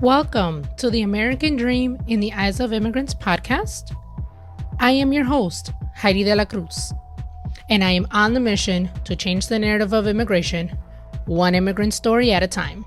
Welcome to the American Dream in the Eyes of Immigrants podcast. I am your host, Heidy De La Cruz, and I am on the mission to change the narrative of immigration, one immigrant story at a time.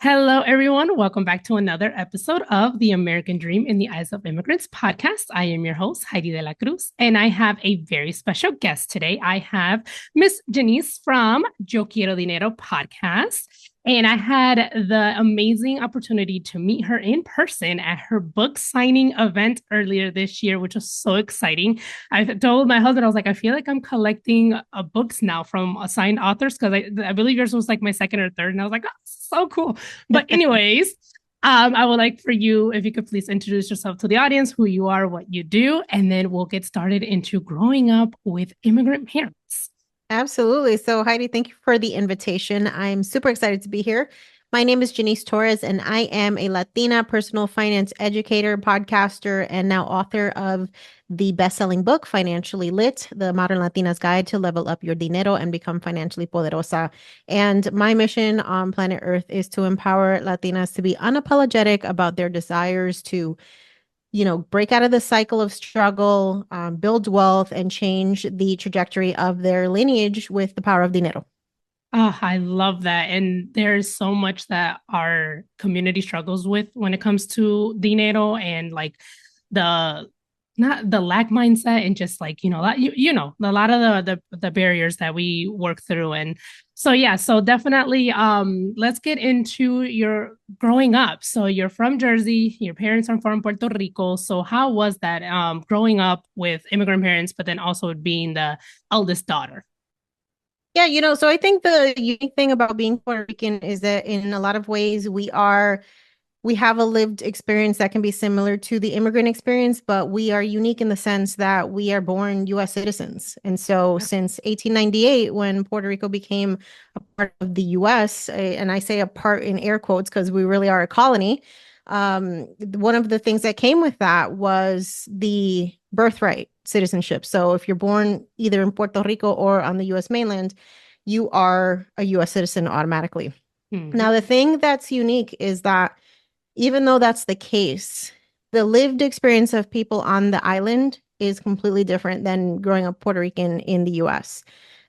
Hello, everyone. Welcome back to another episode of the American Dream in the Eyes of Immigrants podcast. I am your host, Heidy De La Cruz, and I have a very special guest today. I have Miss Jannese from Quiero, Dinero podcast. And I had the amazing opportunity to meet her in person at her book signing event earlier this year, which was so exciting. I told my husband, I was like, I feel like I'm collecting books now from assigned authors because I believe yours was like my second or third. And I was like, oh, so cool. But anyways, I would like for you, if you could please introduce yourself to the audience, who you are, what you do, and then we'll get started into growing up with immigrant parents. Absolutely. So, Heidy, thank you for the invitation. I'm super excited to be here. My name is Jannese Torres, and I am a Latina personal finance educator, podcaster, and now author of the best-selling book, Financially Lit, the Modern Latina's Guide to Level Up Your Dinero and Become Financially Poderosa. And my mission on planet Earth is to empower Latinas to be unapologetic about their desires to break out of the cycle of struggle, build wealth, and change the trajectory of their lineage with the power of dinero. Oh, I love that. And there's so much that our community struggles with when it comes to dinero and like the not the lack mindset and just like, a lot of the barriers that we work through. And so definitely let's get into your growing up. So you're from Jersey, your parents are from Puerto Rico. So how was that growing up with immigrant parents, but then also being the eldest daughter? Yeah, so I think the unique thing about being Puerto Rican is that in a lot of ways we have a lived experience that can be similar to the immigrant experience, but we are unique in the sense that we are born U.S. citizens. And so since 1898, when Puerto Rico became a part of the U.S., and I say a part in air quotes because we really are a colony, one of the things that came with that was the birthright citizenship. So if you're born either in Puerto Rico or on the U.S. mainland, you are a U.S. citizen automatically. Mm-hmm. Now, the thing that's unique is that even though that's the case, the lived experience of people on the island is completely different than growing up Puerto Rican in the U.S.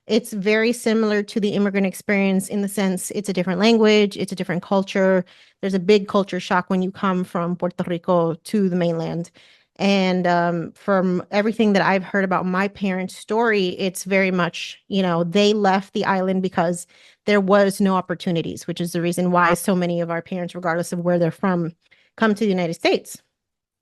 It's very similar to the immigrant experience in the sense it's a different language, it's a different culture. There's a big culture shock when you come from Puerto Rico to the mainland. And from everything that I've heard about my parents' story, it's very much, they left the island because there was no opportunities, which is the reason why so many of our parents, regardless of where they're from, come to the United States.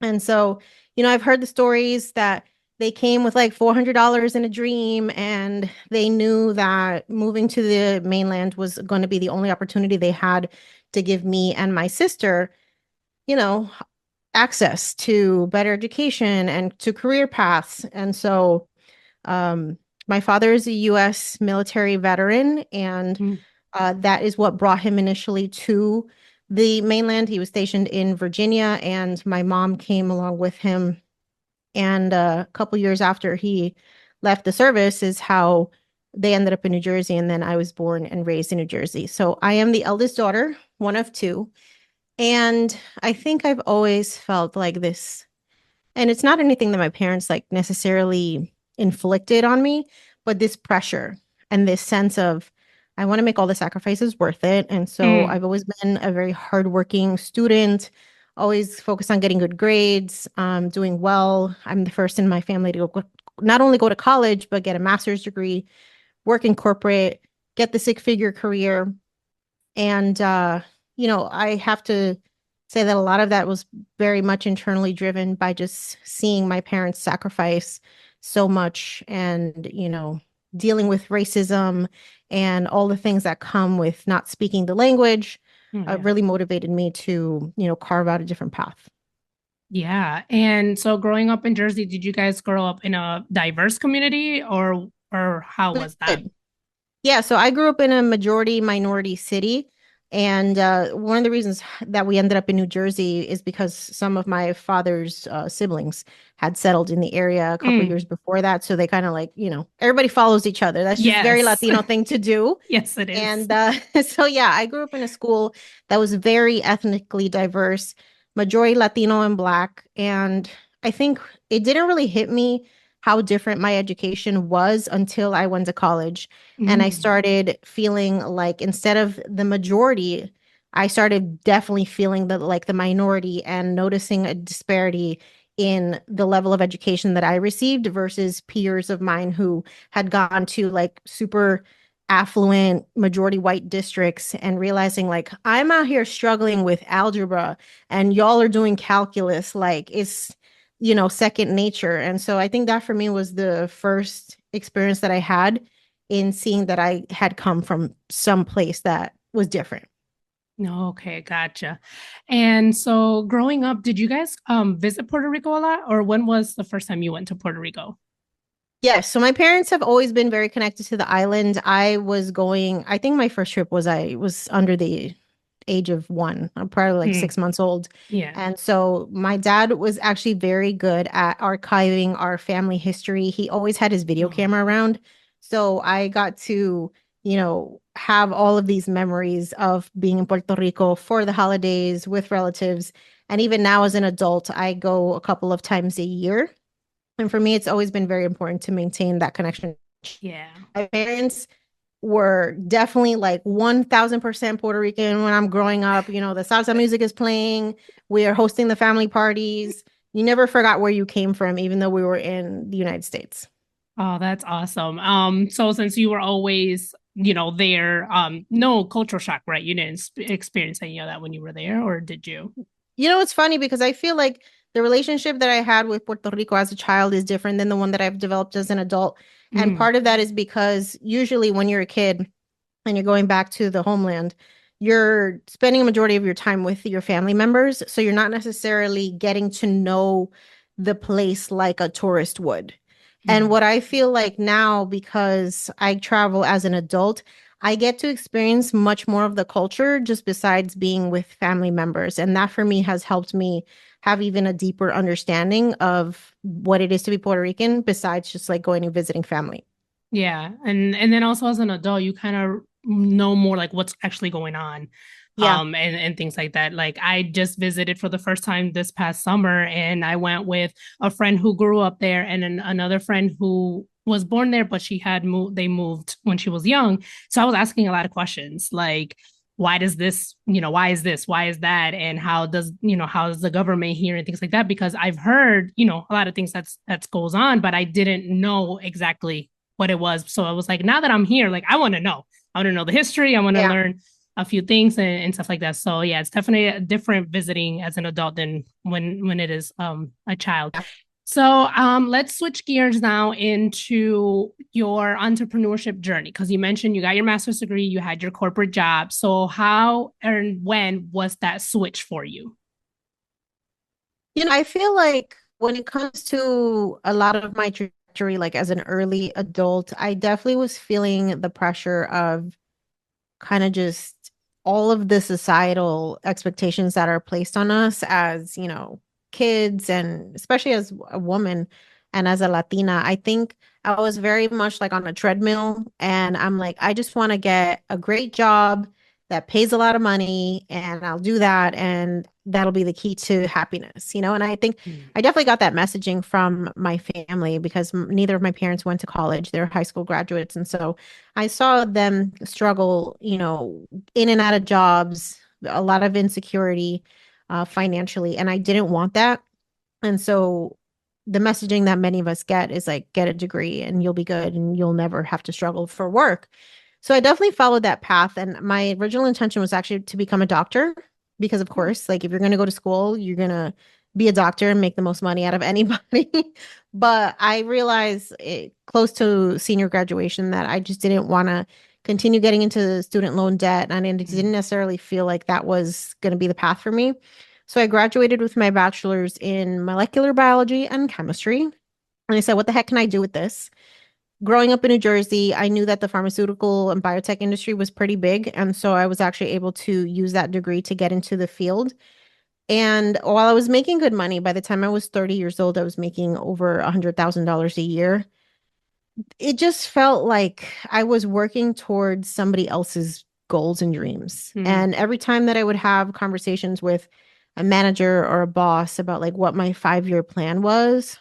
And so, I've heard the stories that they came with like $400 in a dream, and they knew that moving to the mainland was going to be the only opportunity they had to give me and my sister, access to better education and to career paths. And so my father is a U.S. military veteran, and that is what brought him initially to the mainland. He was stationed in Virginia, and my mom came along with him. And a couple years after he left the service is how they ended up in New Jersey. And then I was born and raised in New Jersey. So I am the eldest daughter, one of two. And I think I've always felt like this, and it's not anything that my parents like necessarily inflicted on me, but this pressure and this sense of, I want to make all the sacrifices worth it. And so I've always been a very hardworking student, always focused on getting good grades, doing well. I'm the first in my family to not only go to college, but get a master's degree, work in corporate, get the six-figure career. And, I have to say that a lot of that was very much internally driven by just seeing my parents sacrifice so much and, dealing with racism and all the things that come with not speaking the language. Really motivated me to, carve out a different path. Yeah. And so growing up in Jersey, did you guys grow up in a diverse community or how was that? Yeah, so I grew up in a majority minority city. And one of the reasons that we ended up in New Jersey is because some of my father's siblings had settled in the area a couple Mm, years before that. So they kind of like, everybody follows each other. That's just very yes. Latino thing to do. Yes, it is. And so, yeah, I grew up in a school that was very ethnically diverse, majority Latino and Black. And I think it didn't really hit me how different my education was until I went to college. And I Mm. started feeling like instead of the majority, I started definitely feeling the like the minority and noticing a disparity in the level of education that I received versus peers of mine who had gone to like super affluent majority white districts and realizing like I'm out here struggling with algebra and y'all are doing calculus like it's second nature. And so I think that for me was the first experience that I had in seeing that I had come from some place that was different. No, okay, gotcha. And so growing up, did you guys visit Puerto Rico a lot, or when was the first time you went to Puerto Rico? Yes, so my parents have always been very connected to the island. I think my first trip was I was under the age of one. I'm probably like Mm, 6 months old. yeah. And so my dad was actually very good at archiving our family history. He always had his video Oh, camera around. So I got to, have all of these memories of being in Puerto Rico for the holidays with relatives. And even now as an adult, I go a couple of times a year. And for me, it's always been very important to maintain that connection. yeah. My parents were definitely like 1000% Puerto Rican when I'm growing up. The salsa music is playing. We are hosting the family parties. You never forgot where you came from, even though we were in the United States. Oh, that's awesome. So since you were always, there, no cultural shock, right? You didn't experience any of that when you were there, or did you? It's funny because I feel like the relationship that I had with Puerto Rico as a child is different than the one that I've developed as an adult. And Mm, part of that is because usually when you're a kid, and you're going back to the homeland, you're spending a majority of your time with your family members. So you're not necessarily getting to know the place like a tourist would. And mm. what I feel like now, because I travel as an adult, I get to experience much more of the culture just besides being with family members. And that for me has helped me have even a deeper understanding of what it is to be Puerto Rican besides just like going and visiting family. Yeah. And then also as an adult, you kind of know more like what's actually going on. Yeah. And things like that. Like I just visited for the first time this past summer and I went with a friend who grew up there and another friend who was born there, but they moved when she was young. So I was asking a lot of questions like, why does this, why is this, why is that? And how does the government here and things like that? Because I've heard, a lot of things that goes on, but I didn't know exactly what it was. So I was like, now that I'm here, like I want to know. I want to know the history. I want to Yeah. learn a few things and stuff like that. So yeah, it's definitely a different visiting as an adult than when it is a child. So let's switch gears now into your entrepreneurship journey because you mentioned you got your master's degree, you had your corporate job. So how and when was that switch for you? I feel like when it comes to a lot of my trajectory, like as an early adult, I definitely was feeling the pressure of kind of just all of the societal expectations that are placed on us as, kids and especially as a woman and as a Latina. I think I was very much like on a treadmill and I'm like, I just want to get a great job that pays a lot of money and I'll do that and that'll be the key to happiness. And I think Mm. I definitely got that messaging from my family because neither of my parents went to college. They're high school graduates. And so I saw them struggle, in and out of jobs, a lot of insecurity financially, and I didn't want that. And so the messaging that many of us get is like, get a degree and you'll be good and you'll never have to struggle for work. So I definitely followed that path. And my original intention was actually to become a doctor because, of course, like if you're going to go to school, you're going to be a doctor and make the most money out of anybody. But I realized close to senior graduation that I just didn't want to continue getting into student loan debt. And I didn't Mm. necessarily feel like that was going to be the path for me. So I graduated with my bachelor's in molecular biology and chemistry. And I said, what the heck can I do with this? growing up in New Jersey, I knew that the pharmaceutical and biotech industry was pretty big. And so I was actually able to use that degree to get into the field. And while I was making good money, by the time I was 30 years old, I was making over $100,000 a year. It just felt like I was working towards somebody else's goals and dreams. Mm, And every time that I would have conversations with a manager or a boss about like what my 5-year plan was,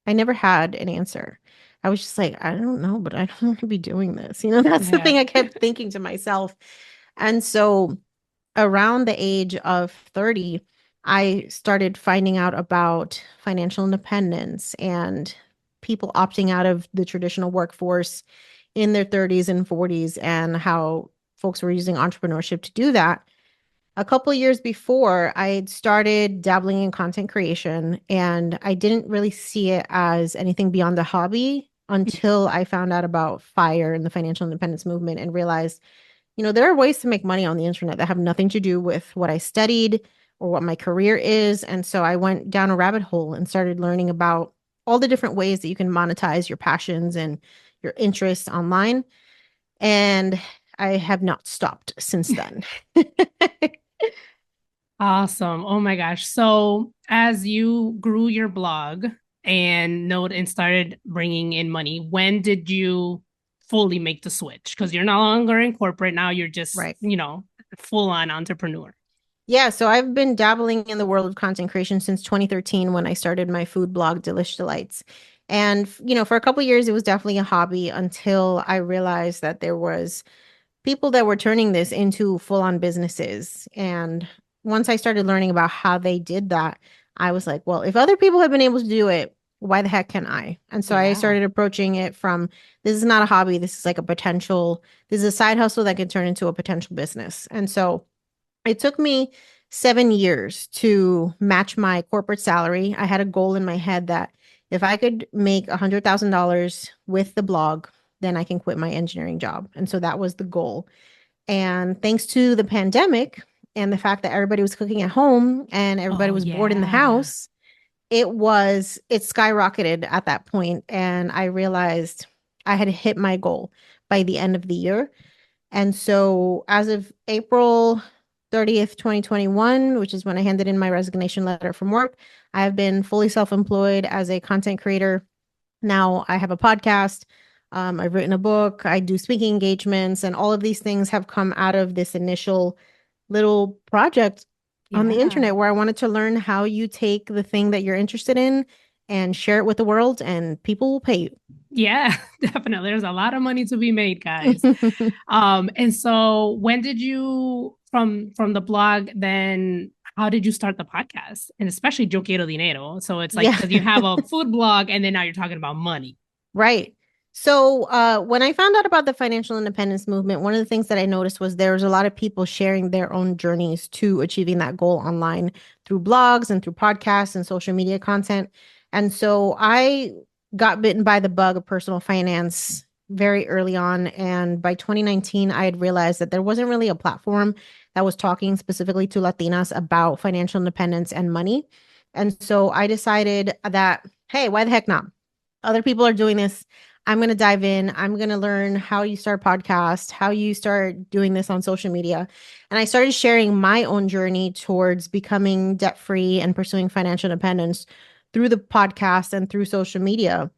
I never had an answer. I was just like, I don't know, but I don't want to be doing this. That's the yeah. thing I kept thinking to myself. And so around the age of 30, I started finding out about financial independence and people opting out of the traditional workforce in their 30s and 40s and how folks were using entrepreneurship to do that. A couple years before, I had started dabbling in content creation, and I didn't really see it as anything beyond a hobby until I found out about FIRE and the financial independence movement and realized, there are ways to make money on the internet that have nothing to do with what I studied or what my career is. And so I went down a rabbit hole and started learning about all the different ways that you can monetize your passions and your interests online. And I have not stopped since then. Awesome. Oh my gosh. So, as you grew your blog and started bringing in money, when did you fully make the switch? Because you're no longer in corporate now, you're just, Right. full on entrepreneur. Yeah, so I've been dabbling in the world of content creation since 2013 when I started my food blog, Delish Delights. And, for a couple years, it was definitely a hobby until I realized that there was people that were turning this into full-on businesses. And once I started learning about how they did that, I was like, well, if other people have been able to do it, why the heck can I? And so I Yeah. started approaching it from this is not a hobby. This is like this is a side hustle that can turn into a potential business. And so it took me 7 years to match my corporate salary. I had a goal in my head that if I could make $100,000 with the blog, then I can quit my engineering job. And so that was the goal. And thanks to the pandemic and the fact that everybody was cooking at home and everybody Oh, was bored in the yeah. house, it skyrocketed at that point. And I realized I had hit my goal by the end of the year. And so as of April 30th, 2021, which is when I handed in my resignation letter from work, I have been fully self-employed as a content creator. Now I have a podcast. I've written a book. I do speaking engagements, and all of these things have come out of this initial little project on the Yeah. internet where I wanted to learn how you take the thing that you're interested in and share it with the world, and people will pay Yeah, definitely. There's a lot of money to be made, guys. you. And so when did you from the blog, then how did you start the podcast? And especially Yo Quiero Dinero. So it's like Yeah. because you have a food blog and then now you're talking about money. Right. So when I found out about the financial independence movement, one of the things that I noticed was there was a lot of people sharing their own journeys to achieving that goal online through blogs and through podcasts and social media content. And so I got bitten by the bug of personal finance very early on. And by 2019, I had realized that there wasn't really a platform that was talking specifically to Latinas about financial independence and money. And so I decided that, hey, why the heck not? Other people are doing this. I'm going to dive in. I'm going to learn how you start a podcast, how you start doing this on social media. And I started sharing my own journey towards becoming debt free and pursuing financial independence through the podcast and through social media.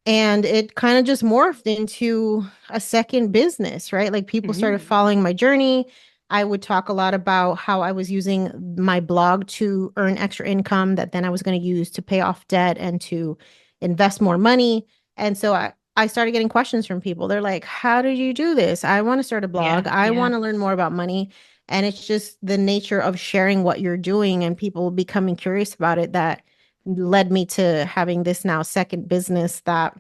And it kind of just morphed into a second business, right? Like people started Mm. following my journey. I would talk a lot about how I was using my blog to earn extra income that then I was going to use to pay off debt and to invest more money. And so I started getting questions from people. They're like, how did you do this? I want to start a Yeah, blog. I yeah. want to learn more about money. And it's just the nature of sharing what you're doing and people becoming curious about it that led me to having this now second business that,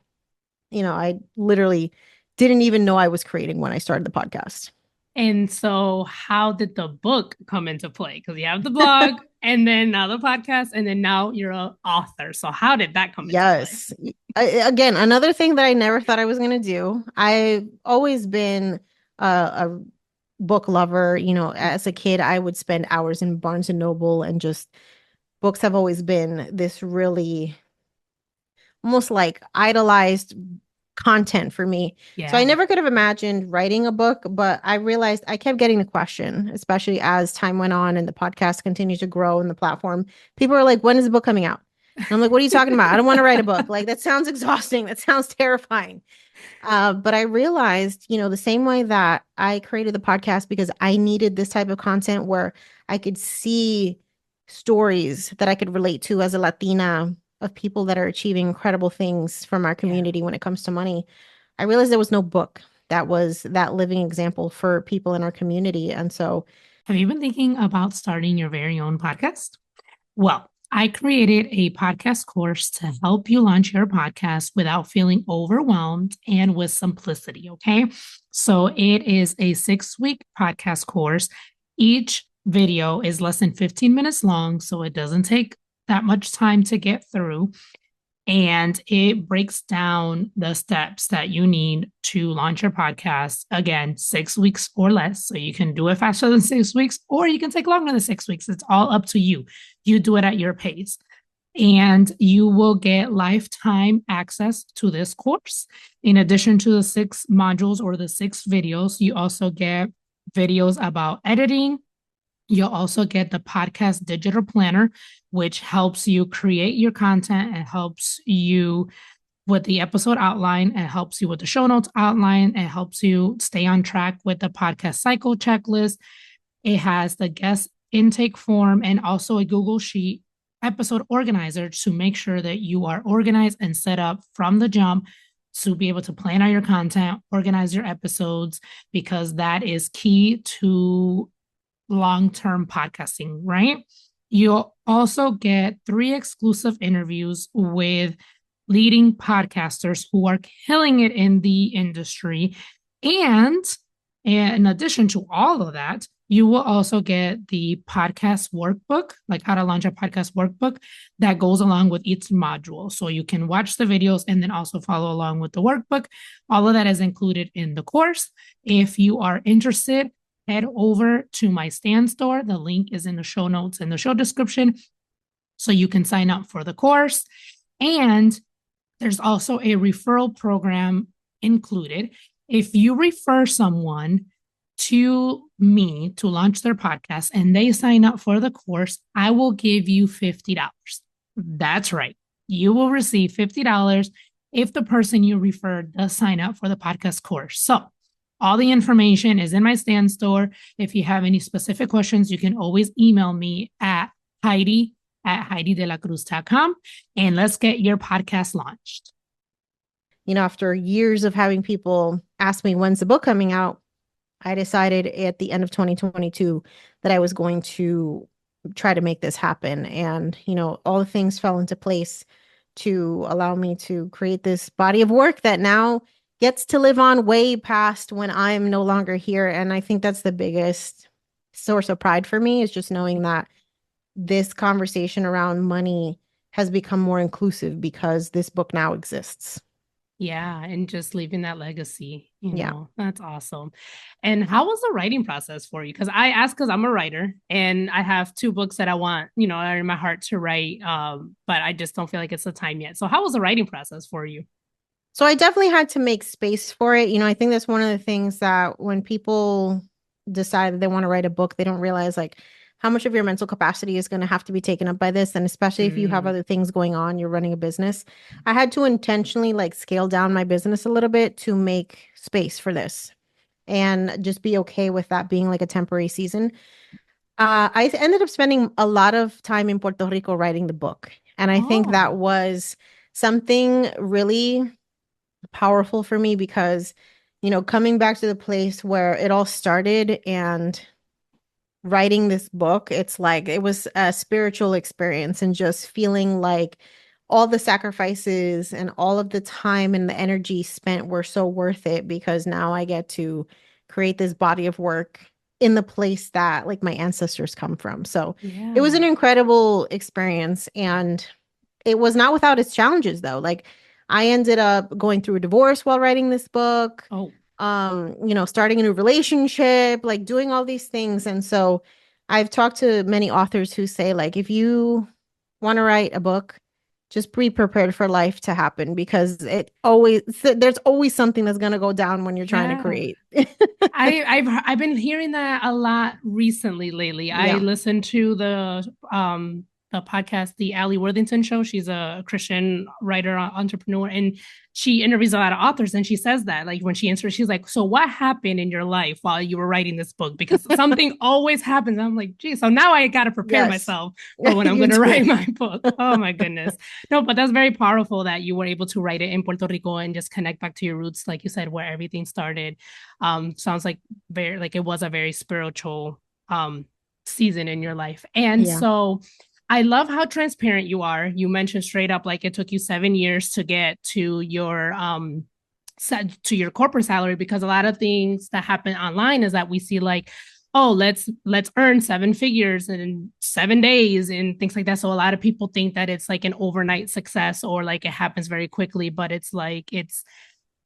I literally didn't even know I was creating when I started the podcast. And so how did the book come into play? Because you have the blog and then now the podcast, and then now you're an author. So how did that come into play? Yes. Again, another thing that I never thought I was going to do. I've always been a book lover. As a kid, I would spend hours in Barnes and Noble and just books have always been this really almost like idolized content for me. So I Yeah. never could have imagined writing a book, but I realized I kept getting the question, especially as time went on and the podcast continued to grow and the platform. People are like, when is the book coming out? And I'm like, what are you talking about? I don't want to write a book. Like, that sounds exhausting. That sounds terrifying. But I realized, the same way that I created the podcast because I needed this type of content where I could see stories that I could relate to as a Latina of people that are achieving incredible things from our Yeah. community when it comes to money. I realized there was no book that was that living example for people in our community. And so, Have you been thinking about starting your very own podcast? Well, I created a podcast course to help you launch your podcast without feeling overwhelmed and with simplicity. Okay. So it is a 6 week podcast course. Each video is less than 15 minutes long, so it doesn't take that much time to get through. And it breaks down the steps that you need to launch your podcast. Again, 6 weeks or less. So you can do it faster than 6 weeks, or you can take longer than 6 weeks. It's all up to you. You do it at your pace. And you will get lifetime access to this course. In addition to the 6 modules or the 6 videos, you also get videos about editing. You'll also get the podcast digital planner, which helps you create your content and helps you with the episode outline. It helps you with the show notes outline. It helps you stay on track with the podcast cycle checklist. It has the guest intake form and also a Google Sheet episode organizer to make sure that you are organized and set up from the jump to be able to plan out your content, organize your episodes, because that is key to long-term podcasting, right? You'll also get 3 exclusive interviews with leading podcasters who are killing it in the industry. And in addition to all of that, you will also get the podcast workbook, like how to launch a podcast workbook that goes along with each module. So you can watch the videos and then also follow along with the workbook. All of that is included in the course. If you are interested, head over to my Stan store. The link is in the show notes and the show description. So you can sign up for the course. And there's also a referral program included. If you refer someone to me to launch their podcast and they sign up for the course, I will give you $50. That's right. You will receive $50 if the person you referred does sign up for the podcast course. So all the information is in my Stan store. If you have any specific questions, you can always email me at Heidi@HeidiDeLaCruz.com, and let's get your podcast launched. after years of having people ask me, when's the book coming out? I decided at the end of 2022 that I was going to try to make this happen. And, all the things fell into place to allow me to create this body of work that now gets to live on way past when I'm no longer here. And I think that's the biggest source of pride for me, is just knowing that this conversation around money has become more inclusive because this book now exists. Yeah, and just leaving that legacy, Yeah. That's awesome. And how was the writing process for you? Because I asked because I'm a writer and I have 2 books that I want, are in my heart to write, but I just don't feel like it's the time yet. So how was the writing process for you? So I definitely had to make space for it. I think that's one of the things that when people decide that they want to write a book, they don't realize like how much of your mental capacity is going to have to be taken up by this. And especially if you have other things going on, you're running a business. I had to intentionally like scale down my business a little bit to make space for this and just be okay with that being like a temporary season. I ended up spending a lot of time in Puerto Rico writing the book. And I think that Oh, was something really powerful for me because, coming back to the place where it all started and writing this book, it's like it was a spiritual experience and just feeling like all the sacrifices and all of the time and the energy spent were so worth it because now I get to create this body of work in the place that like my ancestors come from. So it was yeah. an incredible experience, and it was not without its challenges though. Like I ended up going through a divorce while writing this book, Oh, starting a new relationship, like doing all these things. And so I've talked to many authors who say like if you want to write a book, just be prepared for life to happen, because there's always something that's going to go down when you're trying to create. I've been hearing that a lot lately. I Yeah. listened to the podcast, the Allie Worthington Show. She's a Christian writer, entrepreneur, and she interviews a lot of authors. And she says that, like, when she answers, she's like, "So what happened in your life while you were writing this book?" Because something always happens. I'm like, "Geez, so now I got to prepare myself for when I'm going to write my book." Oh my goodness. No, but that's very powerful that you were able to write it in Puerto Rico and just connect back to your roots, like you said, where everything started. Sounds like it was a very spiritual season in your life. And so I love how transparent you are. You mentioned straight up, like, it took you 7 years to get to your corporate salary, because a lot of things that happen online is that we see, like, oh, let's earn 7 figures in 7 days and things like that. So a lot of people think that it's like an overnight success, or like it happens very quickly, but it's like,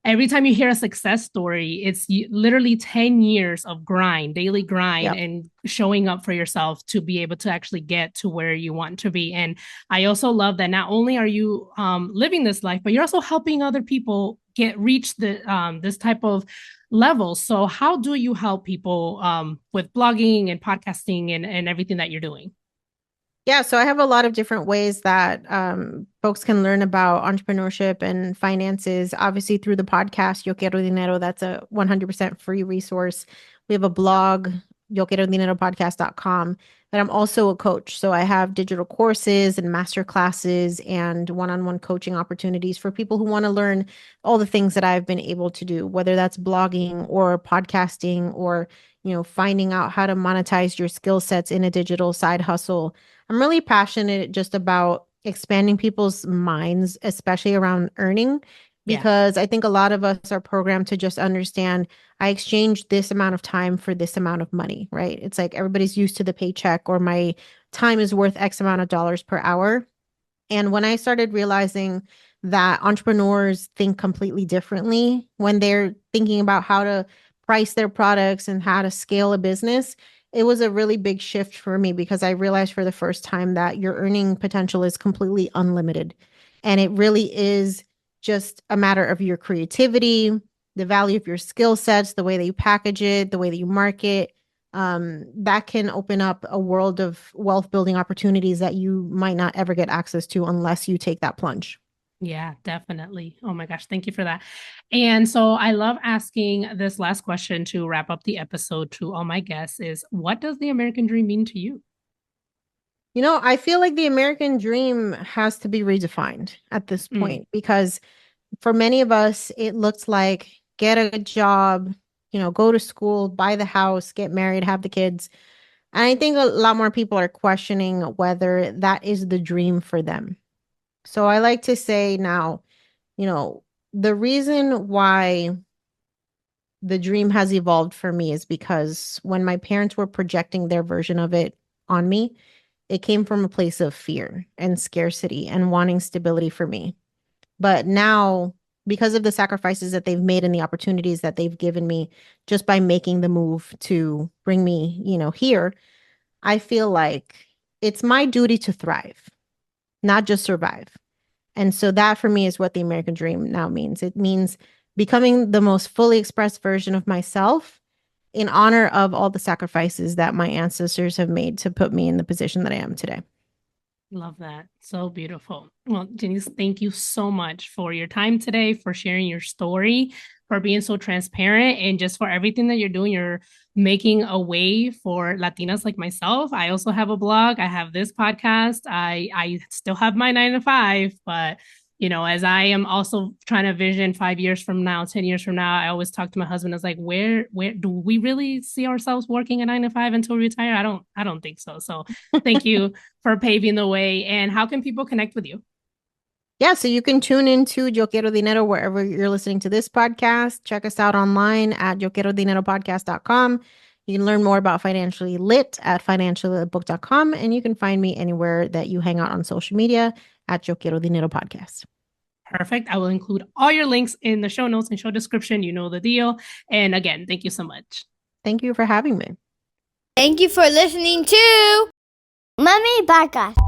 every time you hear a success story, it's literally 10 years of daily grind, and showing up for yourself to be able to actually get to where you want to be. And I also love that not only are you living this life, but you're also helping other people reach this type of level. So how do you help people with blogging and podcasting and everything that you're doing? Yeah, so I have a lot of different ways that folks can learn about entrepreneurship and finances. Obviously, through the podcast, Yo Quiero Dinero, that's a 100% free resource. We have a blog, YoQuieroDineroPodcast.com, but I'm also a coach. So I have digital courses and master classes and one-on-one coaching opportunities for people who want to learn all the things that I've been able to do, whether that's blogging or podcasting, or finding out how to monetize your skill sets in a digital side hustle. I'm really passionate just about expanding people's minds, especially around earning, because I think a lot of us are programmed to just understand, I exchange this amount of time for this amount of money, right? It's like everybody's used to the paycheck, or my time is worth X amount of dollars per hour. And when I started realizing that entrepreneurs think completely differently when they're thinking about how to price their products and how to scale a business, it was a really big shift for me, because I realized for the first time that your earning potential is completely unlimited. And it really is just a matter of your creativity, the value of your skill sets, the way that you package it, the way that you market. That can open up a world of wealth building opportunities that you might not ever get access to unless you take that plunge. Yeah, definitely. Oh my gosh, thank you for that. And so I love asking this last question to wrap up the episode to all my guests is, what does the American dream mean to you? I feel like the American dream has to be redefined at this point, because for many of us, it looks like get a job, go to school, buy the house, get married, have the kids. And I think a lot more people are questioning whether that is the dream for them. So I like to say now, the reason why the dream has evolved for me is because when my parents were projecting their version of it on me, it came from a place of fear and scarcity and wanting stability for me. But now, because of the sacrifices that they've made and the opportunities that they've given me just by making the move to bring me, here, I feel like it's my duty to thrive, not just survive. And so that for me is what the American dream now means. It means becoming the most fully expressed version of myself in honor of all the sacrifices that my ancestors have made to put me in the position that I am today. Love that. So beautiful. Well, Jannese, thank you so much for your time today, for sharing your story, for being so transparent, and just for everything that you're doing. You're making a way for Latinas like myself. I also have a blog. I have this podcast. I still have my 9 to 5, but as I am also trying to vision 5 years from now, 10 years from now, I always talk to my husband. I was like, where do we really see ourselves working a 9 to 5 until we retire? I don't think so. So thank you for paving the way. And how can people connect with you? Yeah, so you can tune into Yo Quiero Dinero wherever you're listening to this podcast. Check us out online at YoQuieroDineroPodcast.com. You can learn more about Financially Lit at financiallybook.com. And you can find me anywhere that you hang out on social media at Yo Quiero Dinero Podcast. Perfect. I will include all your links in the show notes and show description. You know the deal. And again, thank you so much. Thank you for having me. Thank you for listening to Mommy Podcast.